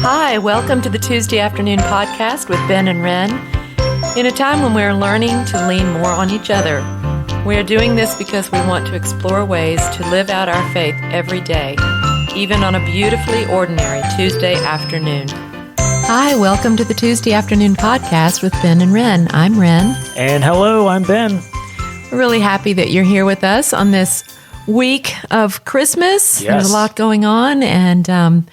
Hi, welcome to the Tuesday Afternoon Podcast with Ben and Wrenn. In a time when we're learning to lean more on each other, we are doing this because we want to explore ways to live out our faith every day, even on a beautifully ordinary Tuesday afternoon. Hi, welcome to the Tuesday Afternoon Podcast with Ben and Wrenn. I'm Wrenn. And hello, I'm Ben. We're really happy that you're here with us on this week of Christmas. Yes. There's a lot going on, and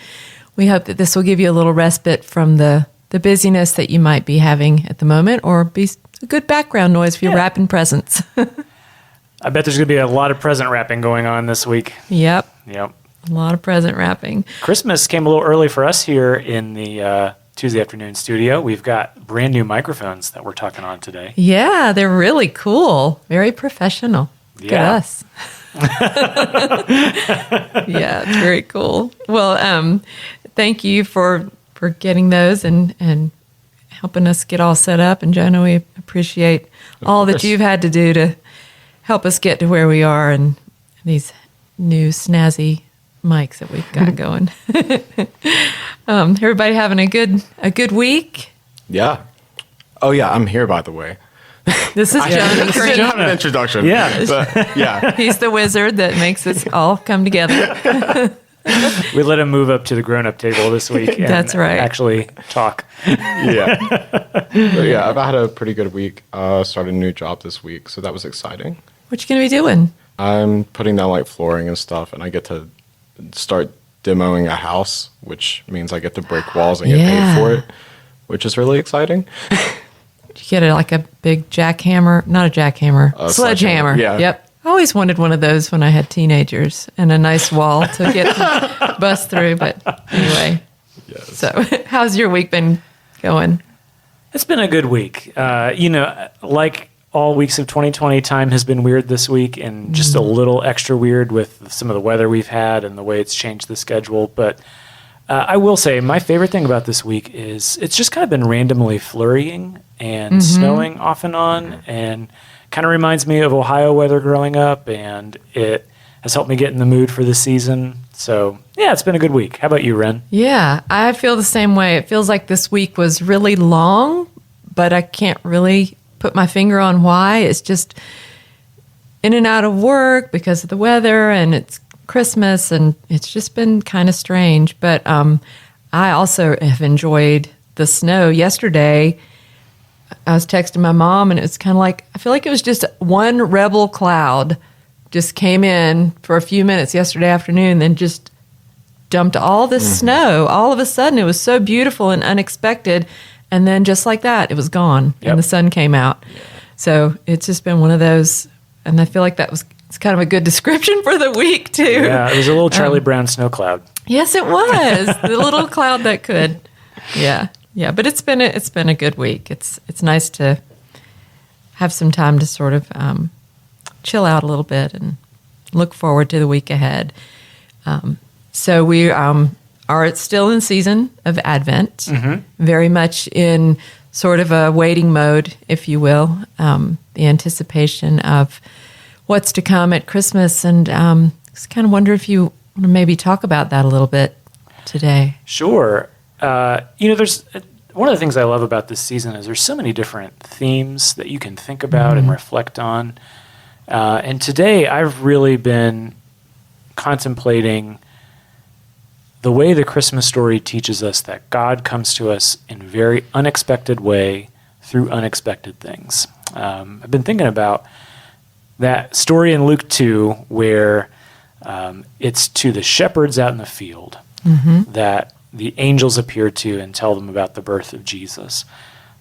we hope that this will give you a little respite from the busyness that you might be having at the moment, or be a good background noise if you're wrapping presents. I bet there's going to be a lot of present wrapping going on this week. Yep. Yep. A lot of present wrapping. Christmas came a little early for us here in the Tuesday afternoon studio. We've got brand new microphones that we're talking on today. Yeah, they're really cool. Very professional. Look at us. Yeah, it's very cool. Well, thank you for getting those and helping us get all set up. And Jonah, we appreciate all that you've had to do to help us get to where we are and these new snazzy mics that we've got going. Everybody having a good week? Yeah. Oh, yeah, I'm here, by the way. This is Jonah. This is Jonah's introduction. Yeah. But, yeah. He's the wizard that makes us all come together. We let him move up to the grown-up table this week and That's right. actually talk. Yeah. But yeah, I've had a pretty good week. Started a new job this week, so that was exciting. What you going to be doing? I'm putting down like flooring and stuff, and I get to start demoing a house, which means I get to break walls and get paid for it, which is really exciting. Did you get like a big jackhammer? Not a jackhammer. Sledgehammer. Yeah. Yep. I always wanted one of those when I had teenagers and a nice wall to get to bust through. But anyway. Yes. So how's your week been going? It's been a good week. Like all weeks of 2020, time has been weird this week and just a little extra weird with some of the weather we've had and the way it's changed the schedule. But I will say my favorite thing about this week is it's just kind of been randomly flurrying and snowing off and on, and kind of reminds me of Ohio weather growing up, and it has helped me get in the mood for the season. So, yeah, it's been a good week. How about you, Wrenn? Yeah, I feel the same way. It feels like this week was really long, but I can't really put my finger on why. It's just in and out of work because of the weather, and it's Christmas, and it's just been kind of strange. But I also have enjoyed the snow. Yesterday, I was texting my mom, and it's kind of like, I feel like it was just one rebel cloud just came in for a few minutes yesterday afternoon, then just dumped all this snow. All of a sudden, it was so beautiful and unexpected. And then just like that, it was gone, and the sun came out. Yeah. So it's just been one of those, and I feel like it's kind of a good description for the week, too. Yeah, it was a little Charlie Brown snow cloud. Yes, it was. The little cloud that could. Yeah. Yeah, but it's been a good week. It's nice to have some time to sort of chill out a little bit and look forward to the week ahead. So we are still in season of Advent, very much in sort of a waiting mode, if you will, the anticipation of what's to come at Christmas. And just kind of wonder if you want to maybe talk about that a little bit today. Sure. There's one of the things I love about this season is there's so many different themes that you can think about and reflect on. And today I've really been contemplating the way the Christmas story teaches us that God comes to us in a very unexpected way through unexpected things. I've been thinking about that story in Luke 2 where it's to the shepherds out in the field that the angels appear to and tell them about the birth of Jesus.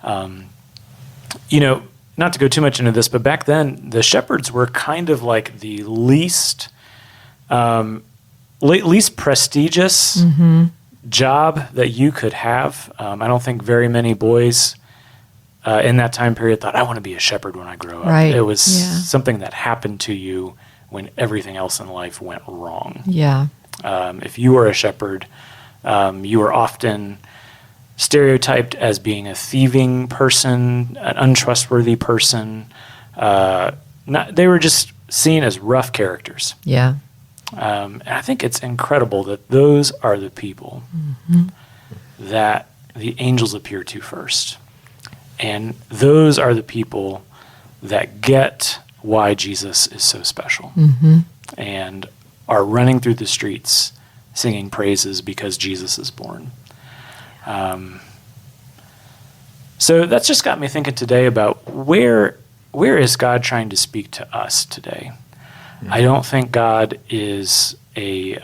Not to go too much into this, but back then the shepherds were kind of like the least prestigious job that you could have. I don't think very many boys in that time period thought, I want to be a shepherd when I grow up. Right. It was something that happened to you when everything else in life went wrong. Yeah. If you were a shepherd, you were often stereotyped as being a thieving person, an untrustworthy person. They were just seen as rough characters. Yeah. And I think it's incredible that those are the people that the angels appear to first. And those are the people that get why Jesus is so special and are running through the streets singing praises because Jesus is born. So that's just got me thinking today about where is God trying to speak to us today? I don't think God is a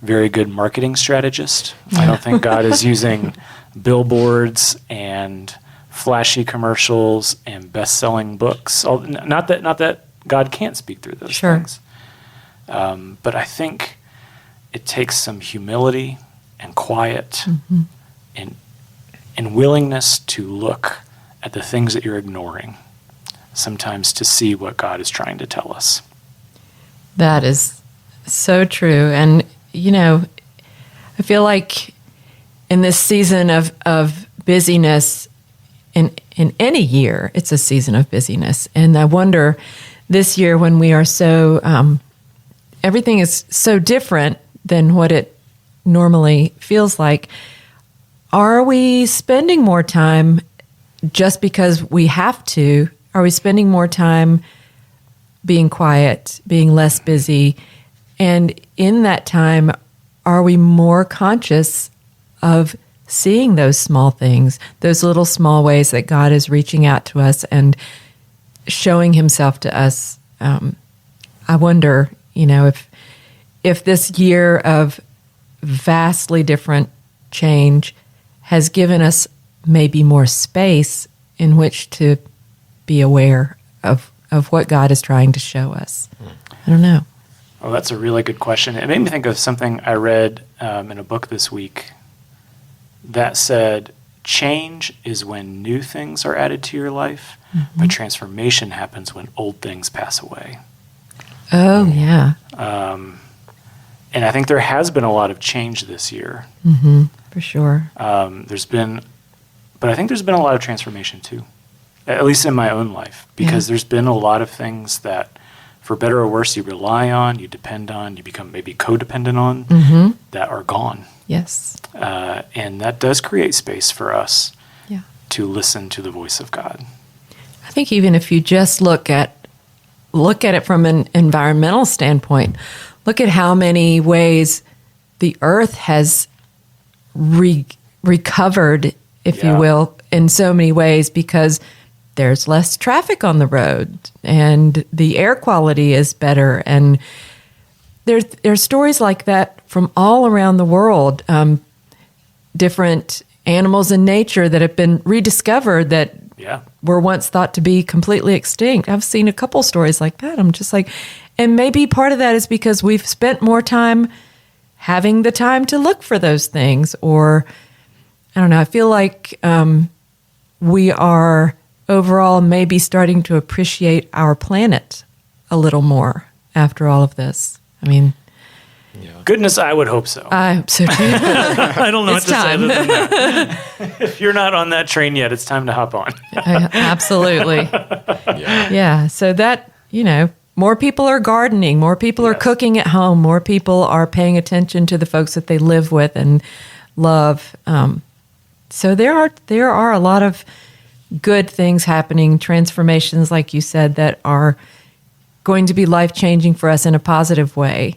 very good marketing strategist. I don't think God is using billboards and flashy commercials and best-selling books. Not that God can't speak through those things. But I think it takes some humility and quiet and willingness to look at the things that you're ignoring, sometimes to see what God is trying to tell us. That is so true. And, I feel like in this season of busyness, in any year, it's a season of busyness. And I wonder this year when we are so, everything is so different than what it normally feels like. Are we spending more time just because we have to? Are we spending more time being quiet, being less busy? And in that time, are we more conscious of seeing those small things, those little small ways that God is reaching out to us and showing himself to us? I wonder, if this year of vastly different change has given us maybe more space in which to be aware of what God is trying to show us. I don't know. Well, that's a really good question. It made me think of something I read in a book this week that said, change is when new things are added to your life, but transformation happens when old things pass away. Oh, yeah. And I think there has been a lot of change this year. For sure. But I think there's been a lot of transformation too, at least in my own life, because there's been a lot of things that, for better or worse, you rely on, you depend on, you become maybe codependent on, that are gone. Yes. And that does create space for us to listen to the voice of God. I think even if you just look at it from an environmental standpoint, look at how many ways the earth has recovered, if you will, in so many ways, because there's less traffic on the road and the air quality is better. And there's stories like that from all around the world, different animals in nature that have been rediscovered that were once thought to be completely extinct. I've seen a couple stories like that. I'm just like, and maybe part of that is because we've spent more time having the time to look for those things. Or, I don't know, I feel like we are overall maybe starting to appreciate our planet a little more after all of this. I mean, goodness, I would hope so. I hope so too. I don't know what It's to say time. other than that. If you're not on that train yet, it's time to hop on. Absolutely. Yeah. So that, more people are gardening, more people are cooking at home, more people are paying attention to the folks that they live with and love. So there are a lot of good things happening, transformations, like you said, that are going to be life-changing for us in a positive way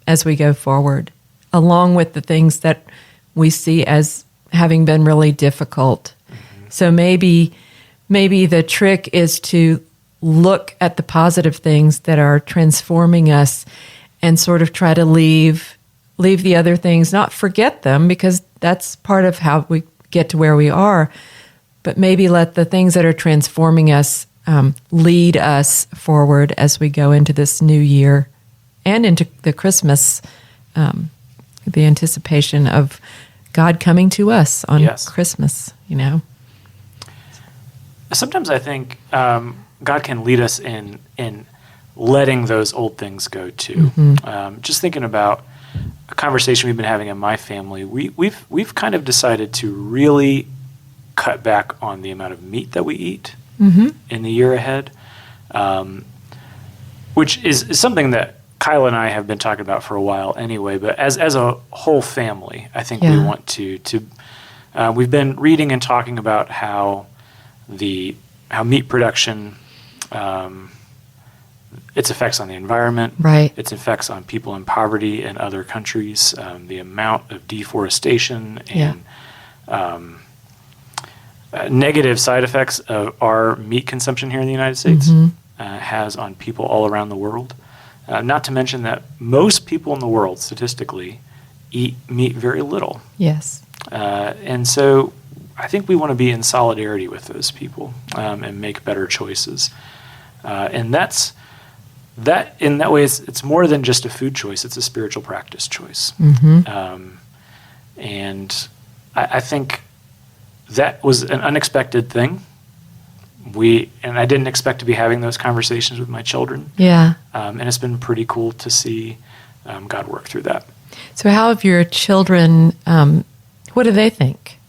as we go forward, along with the things that we see as having been really difficult. So maybe the trick is to look at the positive things that are transforming us and sort of try to leave the other things, not forget them, because that's part of how we get to where we are, but maybe let the things that are transforming us lead us forward as we go into this new year and into the Christmas, the anticipation of God coming to us on Christmas, Sometimes I think God can lead us in letting those old things go too. Just thinking about a conversation we've been having in my family, we've kind of decided to really cut back on the amount of meat that we eat in the year ahead, which is something that Kyle and I have been talking about for a while anyway, but as a whole family, I think we want to we've been reading and talking about how meat production, its effects on the environment, Right. its effects on people in poverty in other countries, the amount of deforestation and negative side effects of our meat consumption here in the United States has on people all around the world. Not to mention that most people in the world, statistically, eat meat very little. Yes. And so I think we want to be in solidarity with those people and make better choices. And that in that way, it's more than just a food choice. It's a spiritual practice choice. And I think that was an unexpected thing. And I didn't expect to be having those conversations with my children. Yeah. And it's been pretty cool to see God work through that. So how have your children, what do they think?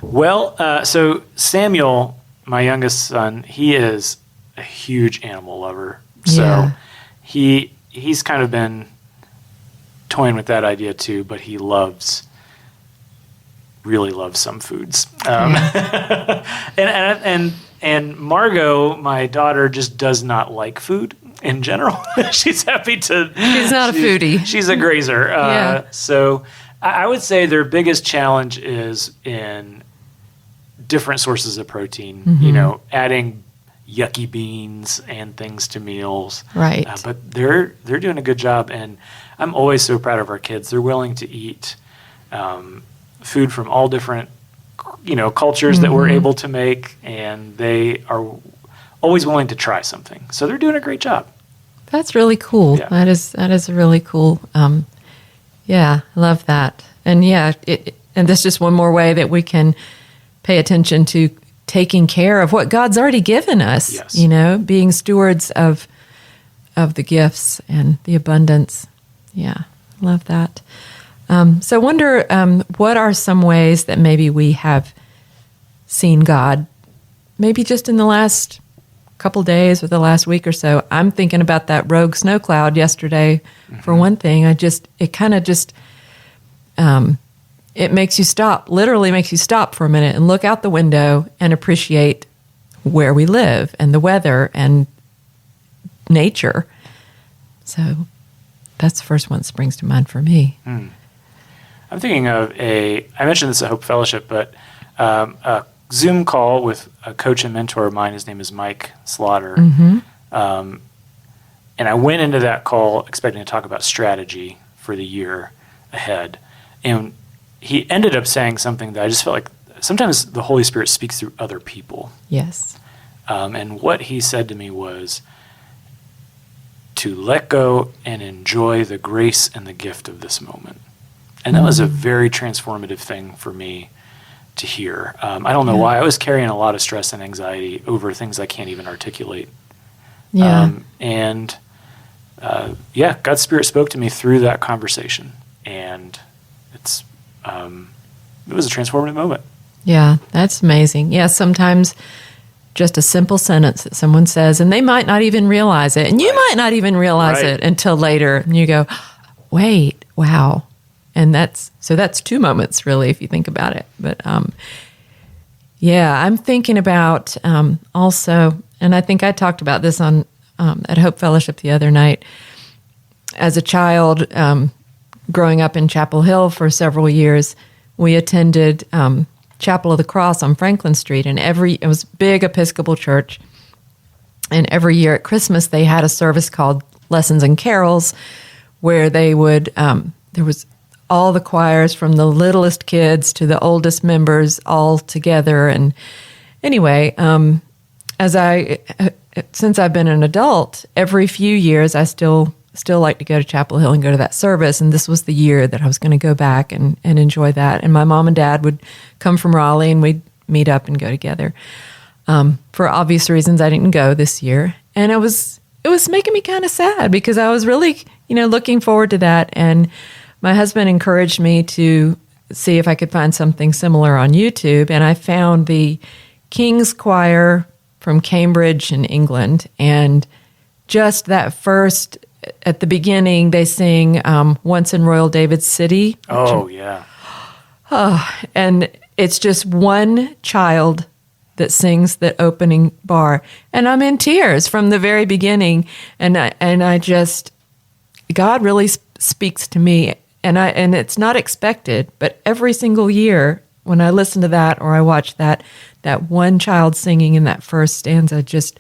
Well, so Samuel, my youngest son, he is a huge animal lover. So he's kind of been toying with that idea too, but he really loves some foods. And Margot, my daughter, just does not like food in general. She's happy to. She's not a foodie. She's a grazer. So I would say their biggest challenge is in different sources of protein. You know, adding yucky beans and things to meals. Right. But they're doing a good job, and I'm always so proud of our kids. They're willing to eat food from all different, cultures that we're able to make, and they are always willing to try something. So they're doing a great job. That's really cool. Yeah. That is really cool. I love that. And and that's just one more way that we can pay attention to taking care of what God's already given us. Yes. Being stewards of the gifts and the abundance. Yeah, love that. So I wonder, what are some ways that maybe we have seen God, maybe just in the last couple days or the last week or so? I'm thinking about that rogue snow cloud yesterday, for one thing. It makes you stop, literally makes you stop for a minute and look out the window and appreciate where we live and the weather and nature. So that's the first one that springs to mind for me. I'm thinking of I mentioned this at Hope Fellowship, but a Zoom call with a coach and mentor of mine. His name is Mike Slaughter. And I went into that call expecting to talk about strategy for the year ahead. And he ended up saying something that I just felt like sometimes the Holy Spirit speaks through other people. Yes. And what he said to me was to let go and enjoy the grace and the gift of this moment. And that was a very transformative thing for me to hear. I don't know why. I was carrying a lot of stress and anxiety over things I can't even articulate. Yeah. God's Spirit spoke to me through that conversation. And it was a transformative moment. Yeah, that's amazing. Yeah, sometimes just a simple sentence that someone says, and they might not even realize it, and you might not even realize it until later, and you go, wait, wow. And that's two moments, really, if you think about it. But I'm thinking about also, and I think I talked about this on at Hope Fellowship the other night. As a child, growing up in Chapel Hill for several years, we attended Chapel of the Cross on Franklin Street, and it was a big Episcopal church. And every year at Christmas, they had a service called Lessons and Carols, where they would there was all the choirs from the littlest kids to the oldest members all together. And anyway, since I've been an adult, every few years I still like to go to Chapel Hill and go to that service. And this was the year that I was going to go back and enjoy that. And my mom and dad would come from Raleigh, and we'd meet up and go together. For obvious reasons, I didn't go this year. And it was making me kind of sad because I was really, looking forward to that. And my husband encouraged me to see if I could find something similar on YouTube. And I found the King's Choir from Cambridge in England. And just that first at the beginning, they sing Once in Royal David's City. Oh, yeah. And it's just one child that sings the opening bar. And I'm in tears from the very beginning. And I just, God really speaks to me. And it's not expected, but every single year when I listen to that or I watch that one child singing in that first stanza, it just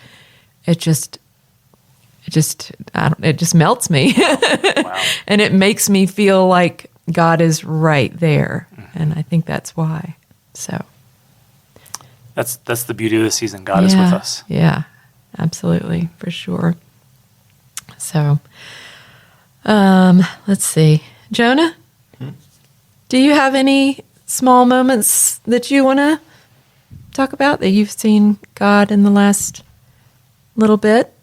melts me. Wow. And it makes me feel like God is right there. And I think that's why. So That's the beauty of the season. God is with us. Yeah, absolutely, for sure. So, let's see. Jonah, do you have any small moments that you want to talk about that you've seen God in the last little bit?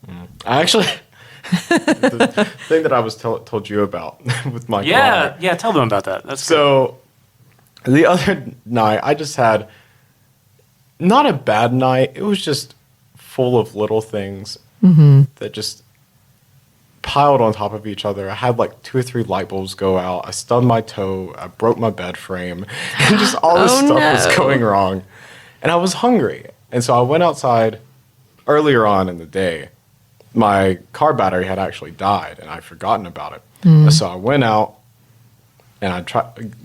I actually, the thing that I was told you about with my car. Yeah, tell them about that. That's so. The other night, I just had not a bad night. It was just full of little things that just piled on top of each other. I had like 2 or 3 light bulbs go out. I stubbed my toe. I broke my bed frame. And just all this stuff was going wrong. And I was hungry. And so I went outside earlier on in the day. My car battery had actually died, and I'd forgotten about it. So I went out, and I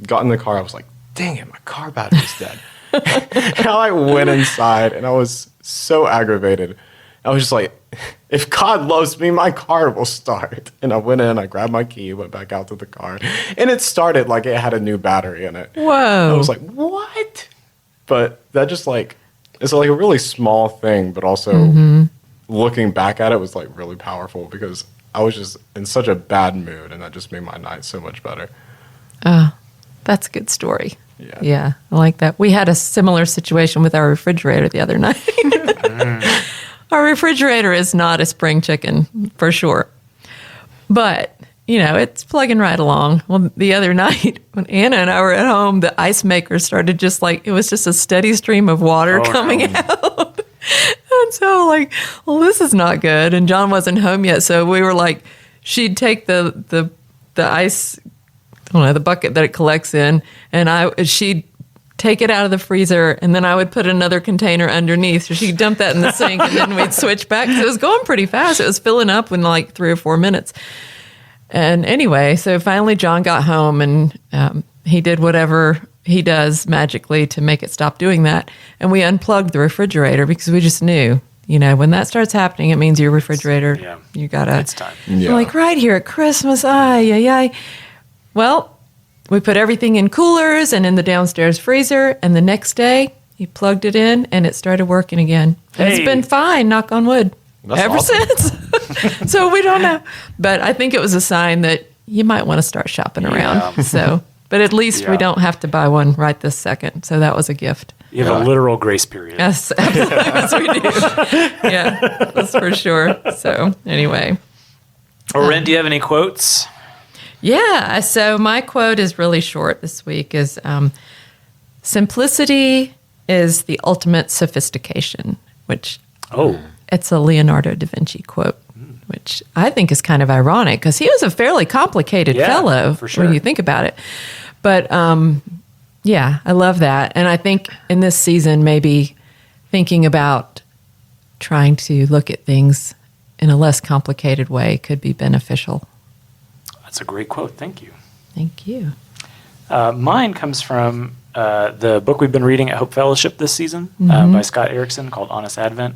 got in the car. I was like, dang it, my car battery's dead. And I went inside, and I was so aggravated. I was just like, if God loves me, my car will start. And I went in, I grabbed my key, went back out to the car, and it started like it had a new battery in it. Whoa. I was like, what? But that just like, it's like a really small thing, but also looking back at it was like really powerful because I was just in such a bad mood, and that just made my night so much better. Oh, that's a good story. Yeah. I like that. We had a similar situation with our refrigerator the other night. Our refrigerator is not a spring chicken, for sure. But, it's plugging right along. Well, the other night, when Anna and I were at home, the ice maker started it was just a steady stream of water coming out. And so, this is not good. And John wasn't home yet, so we were like, she'd take the ice, the bucket that it collects in, and she'd take it out of the freezer, and then I would put another container underneath. So she'd dump that in the sink, and then we'd switch back. So it was going pretty fast. It was filling up in 3 or 4 minutes. And anyway, so finally John got home, and he did whatever he does magically to make it stop doing that. And we unplugged the refrigerator because we just knew, when that starts happening, it means your refrigerator, you got to... It's time. Yeah. Right here at Christmas, Well, we put everything in coolers and in the downstairs freezer, and the next day he plugged it in and it started working again. And It's been fine, knock on wood, That's ever awesome. since. So we don't know. But I think it was a sign that you might want to start shopping around. So, but at least we don't have to buy one right this second. So that was a gift. You have a literal grace period. Yes, absolutely. Yes, we do. Yeah, that's for sure. So anyway. Wrenn, do you have any quotes? Yeah, so my quote is really short this week is simplicity is the ultimate sophistication, which it's a Leonardo da Vinci quote, which I think is kind of ironic because he was a fairly complicated fellow for sure. when you think about it. But I love that. And I think in this season, maybe thinking about trying to look at things in a less complicated way could be beneficial. That's a great quote. Thank you. Thank you. Mine comes from the book we've been reading at Hope Fellowship this season by Scott Erickson called Honest Advent.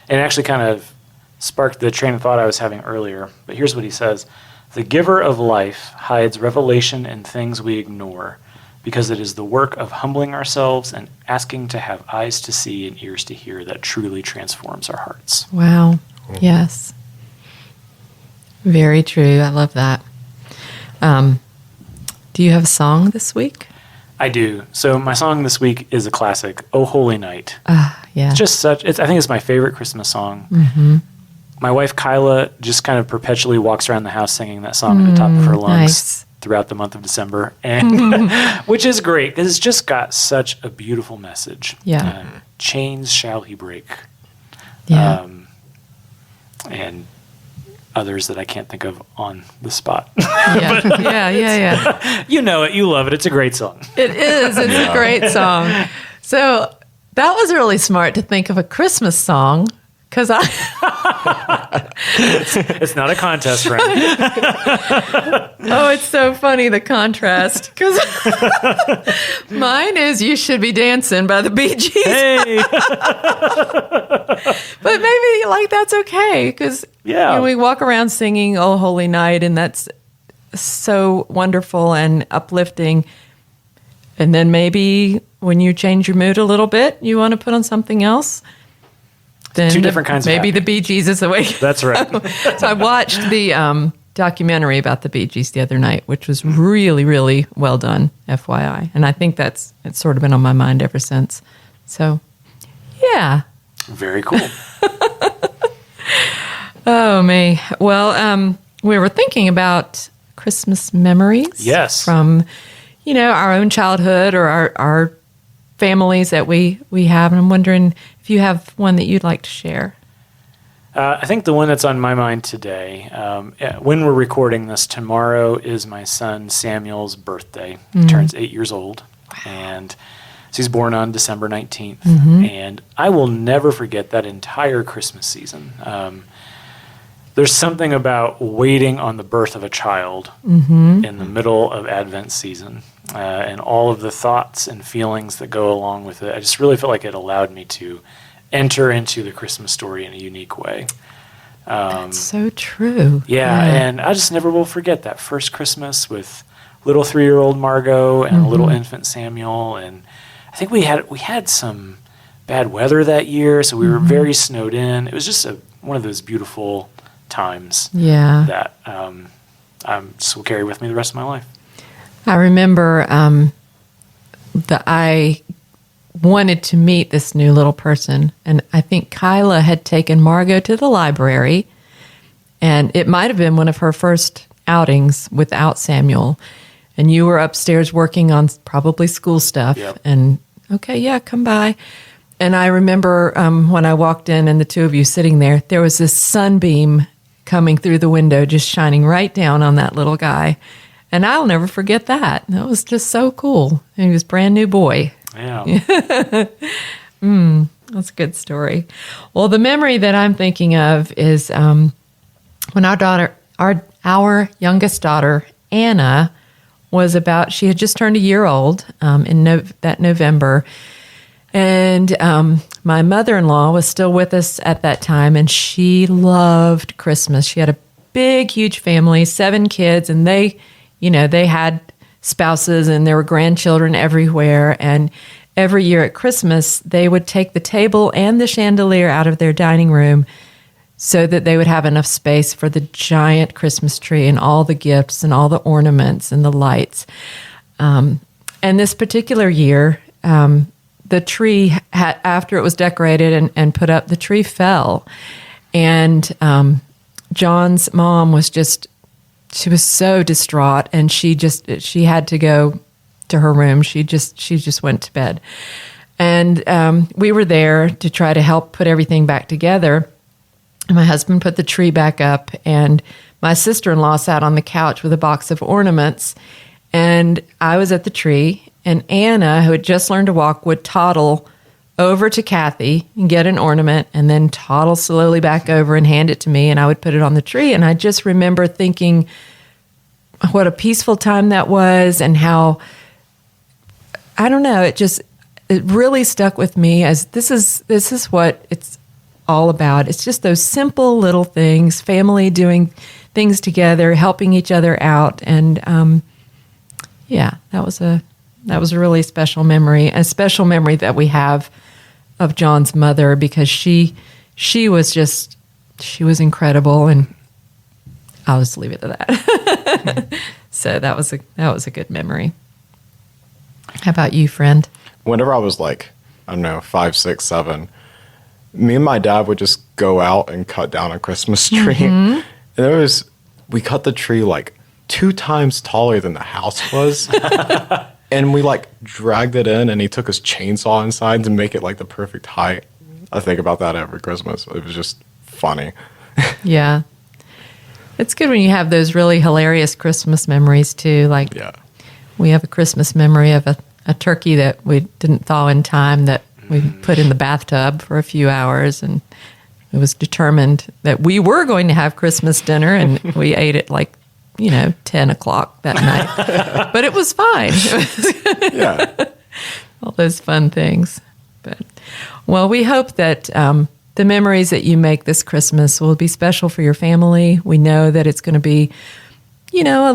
And it actually kind of sparked the train of thought I was having earlier. But here's what he says. The giver of life hides revelation in things we ignore because it is the work of humbling ourselves and asking to have eyes to see and ears to hear that truly transforms our hearts. Wow. Yes. Very true. I love that. Do you have a song this week? I do. So my song this week is a classic, "Oh Holy Night." Yeah. It's just I think it's my favorite Christmas song. My wife Kyla just kind of perpetually walks around the house singing that song at the top of her lungs throughout the month of December, and which is great because it's just got such a beautiful message. Yeah. Chains shall he break. Yeah. And others that I can't think of on the spot. Yeah. You know it. You love it. It's a great song. It is. It's a great song. So that was really smart to think of a Christmas song because It's not a contest, Wrenn. Oh, it's so funny, the contrast. Because mine is You Should Be Dancing by the Bee Gees. Hey. But maybe, like, that's okay. Because we walk around singing Oh Holy Night, and that's so wonderful and uplifting. And then maybe when you change your mood a little bit, you want to put on something else. Then Two different kinds of maybe happy. the Bee Gees is the way. That's right. So I watched the documentary about the Bee Gees the other night, which was really, really well done, FYI. And I think it's sort of been on my mind ever since. So, yeah. Very cool. Oh, me. Well, we were thinking about Christmas memories. Yes. From, our own childhood or our families that we have. And I'm wondering if you have one that you'd like to share. I think the one that's on my mind today, when we're recording this, tomorrow is my son Samuel's birthday. He turns 8 years old. Wow. And so he's born on December 19th. And I will never forget that entire Christmas season. There's something about waiting on the birth of a child in the middle of Advent season and all of the thoughts and feelings that go along with it. I just really felt like it allowed me to enter into the Christmas story in a unique way. That's so true. Yeah, and I just never will forget that first Christmas with little 3-year-old Margot and little infant Samuel. And I think we had some bad weather that year, so we were very snowed in. It was just one of those beautiful times that I just will carry with me the rest of my life. I remember that I wanted to meet this new little person, and I think Kyla had taken Margot to the library, and it might have been one of her first outings without Samuel, and you were upstairs working on probably school stuff, and come by. And I remember when I walked in and the two of you sitting there was this sunbeam coming through the window, just shining right down on that little guy. And I'll never forget that. That was just so cool. And he was a brand new boy. Yeah. That's a good story. Well, the memory that I'm thinking of is when our youngest daughter, Anna, she had just turned a year old in that November. And my mother-in-law was still with us at that time, and she loved Christmas. She had a big, huge family, 7 kids, and they had spouses, and there were grandchildren everywhere. And every year at Christmas, they would take the table and the chandelier out of their dining room so that they would have enough space for the giant Christmas tree and all the gifts and all the ornaments and the lights. And this particular year, the tree, after it was decorated and put up, the tree fell. And John's mom she was so distraught, and she had to go to her room. She just went to bed. And we were there to try to help put everything back together. And my husband put the tree back up, and my sister-in-law sat on the couch with a box of ornaments, and I was at the tree. And Anna, who had just learned to walk, would toddle over to Kathy and get an ornament, and then toddle slowly back over and hand it to me, and I would put it on the tree. And I just remember thinking what a peaceful time that was, and how, I don't know, it really stuck with me as this is what it's all about. It's just those simple little things, family doing things together, helping each other out. And that was a really special memory, a special memory that we have of John's mother, because she was incredible, and I'll just leave it to that. So that was a good memory. How about you, friend? Whenever I was like, I don't know, 5, 6, 7, me and my dad would just go out and cut down a Christmas tree. And we cut the tree like 2 times taller than the house was. And we like dragged it in, and he took his chainsaw inside to make it like the perfect height. I think about that every Christmas. It was just funny. Yeah. It's good when you have those really hilarious Christmas memories too. Like Yeah. we have a Christmas memory of a turkey that we didn't thaw in time that we put in the bathtub for a few hours, and it was determined that we were going to have Christmas dinner, and we ate it like 10 o'clock that night. But it was fine. Yeah. All those fun things. But well, we hope that the memories that you make this Christmas will be special for your family. We know that it's going to be, a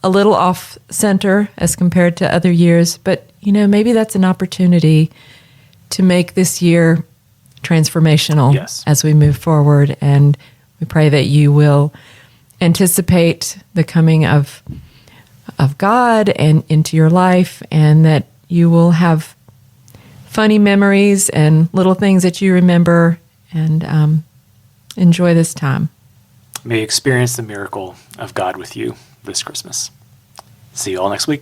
little off center as compared to other years, but maybe that's an opportunity to make this year transformational. Yes. As we move forward. And we pray that you will anticipate the coming of God and into your life, and that you will have funny memories and little things that you remember, and enjoy this time. May you experience the miracle of God with you this Christmas. See you all next week.